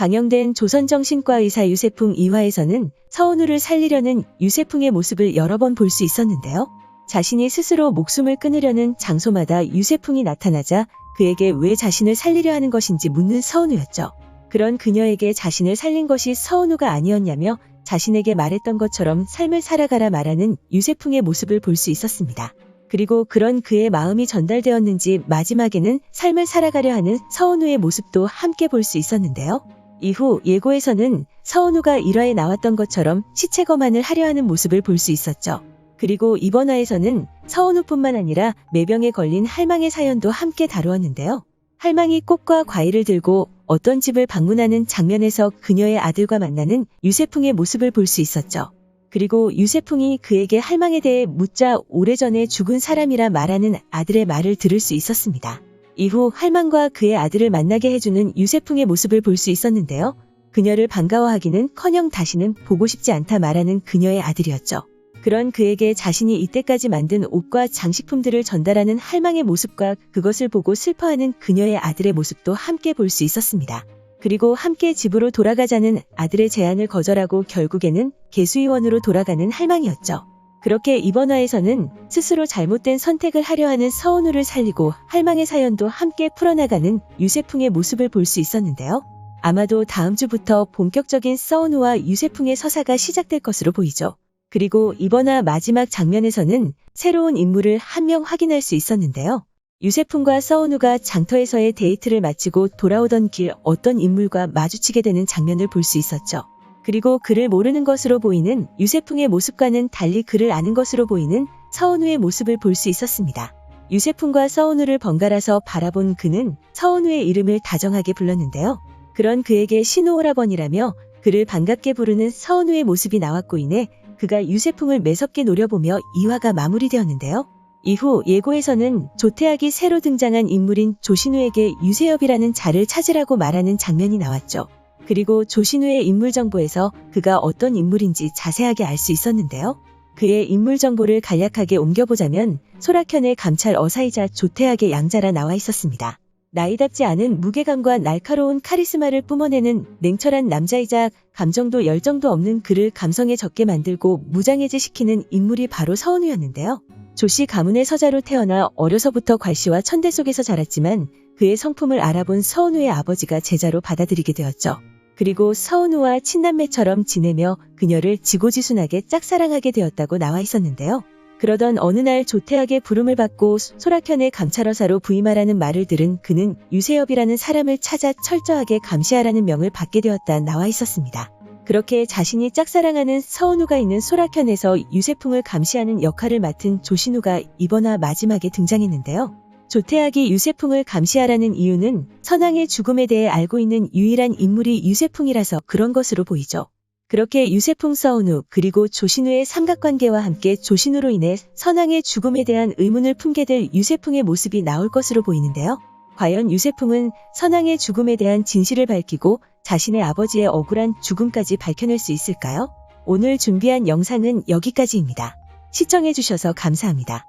방영된 조선정신과 의사 유세풍 2화에서는 서은우를 살리려는 유세풍의 모습을 여러 번 볼 수 있었는데요. 자신이 스스로 목숨을 끊으려는 장소마다 유세풍이 나타나자 그에게 왜 자신을 살리려 하는 것인지 묻는 서은우였죠. 그런 그녀에게 자신을 살린 것이 서은우가 아니었냐며 자신에게 말했던 것처럼 삶을 살아가라 말하는 유세풍의 모습을 볼 수 있었습니다. 그리고 그런 그의 마음이 전달되었는지 마지막에는 삶을 살아가려 하는 서은우의 모습도 함께 볼 수 있었는데요. 이후 예고에서는 서은우가 1화에 나왔던 것처럼 시체 검안을 하려 하는 모습을 볼 수 있었죠. 그리고 이번 화에서는 서은우뿐만 아니라 매병에 걸린 할망의 사연도 함께 다루었는데요. 할망이 꽃과 과일을 들고 어떤 집을 방문하는 장면에서 그녀의 아들과 만나는 유세풍의 모습을 볼 수 있었죠. 그리고 유세풍이 그에게 할망에 대해 묻자 오래전에 죽은 사람이라 말하는 아들의 말을 들을 수 있었습니다. 이후 할망과 그의 아들을 만나게 해주는 유세풍의 모습을 볼 수 있었는데요. 그녀를 반가워하기는커녕 다시는 보고 싶지 않다 말하는 그녀의 아들이었죠. 그런 그에게 자신이 이때까지 만든 옷과 장식품들을 전달하는 할망의 모습과 그것을 보고 슬퍼하는 그녀의 아들의 모습도 함께 볼 수 있었습니다. 그리고 함께 집으로 돌아가자는 아들의 제안을 거절하고 결국에는 개수의원으로 돌아가는 할망이었죠. 그렇게 이번 화에서는 스스로 잘못된 선택을 하려 하는 서은우를 살리고 할망의 사연도 함께 풀어나가는 유세풍의 모습을 볼 수 있었는데요. 아마도 다음 주부터 본격적인 서은우와 유세풍의 서사가 시작될 것으로 보이죠. 그리고 이번 화 마지막 장면에서는 새로운 인물을 한 명 확인할 수 있었는데요. 유세풍과 서은우가 장터에서의 데이트를 마치고 돌아오던 길 어떤 인물과 마주치게 되는 장면을 볼 수 있었죠. 그리고 그를 모르는 것으로 보이는 유세풍의 모습과는 달리 그를 아는 것으로 보이는 서은우의 모습을 볼 수 있었습니다. 유세풍과 서은우를 번갈아서 바라본 그는 서은우의 이름을 다정하게 불렀는데요. 그런 그에게 신호오라버니라며 그를 반갑게 부르는 서은우의 모습이 나왔고 이내 그가 유세풍을 매섭게 노려보며 2화가 마무리되었는데요. 이후 예고에서는 조태학이 새로 등장한 인물인 조신우에게 유세엽이라는 자를 찾으라고 말하는 장면이 나왔죠. 그리고 조신우의 인물 정보에서 그가 어떤 인물인지 자세하게 알 수 있었는데요. 그의 인물 정보를 간략하게 옮겨보자면 소라현의 감찰 어사이자 조태학의 양자라 나와 있었습니다. 나이답지 않은 무게감과 날카로운 카리스마를 뿜어내는 냉철한 남자이자 감정도 열정도 없는 그를 감성에 젖게 만들고 무장해제시키는 인물이 바로 서은우였는데요. 조씨 가문의 서자로 태어나 어려서부터 괄시와 천대 속에서 자랐지만 그의 성품을 알아본 서은우의 아버지가 제자로 받아들이게 되었죠. 그리고 서은우와 친남매처럼 지내며 그녀를 지고지순하게 짝사랑하게 되었다고 나와 있었는데요. 그러던 어느 날 조태학의 부름을 받고 소라현의 감찰어사로 부임하라는 말을 들은 그는 유세엽이라는 사람을 찾아 철저하게 감시하라는 명을 받게 되었다 나와 있었습니다. 그렇게 자신이 짝사랑하는 서은우가 있는 소라현에서 유세풍을 감시하는 역할을 맡은 조신우가 이번 화 마지막에 등장했는데요. 조태학이 유세풍을 감시하라는 이유는 선왕의 죽음에 대해 알고 있는 유일한 인물이 유세풍이라서 그런 것으로 보이죠. 그렇게 유세풍 서은우 그리고 조신우의 삼각관계와 함께 조신우로 인해 선왕의 죽음에 대한 의문을 품게 될 유세풍의 모습이 나올 것으로 보이는데요. 과연 유세풍은 선왕의 죽음에 대한 진실을 밝히고 자신의 아버지의 억울한 죽음까지 밝혀낼 수 있을까요? 오늘 준비한 영상은 여기까지입니다. 시청해주셔서 감사합니다.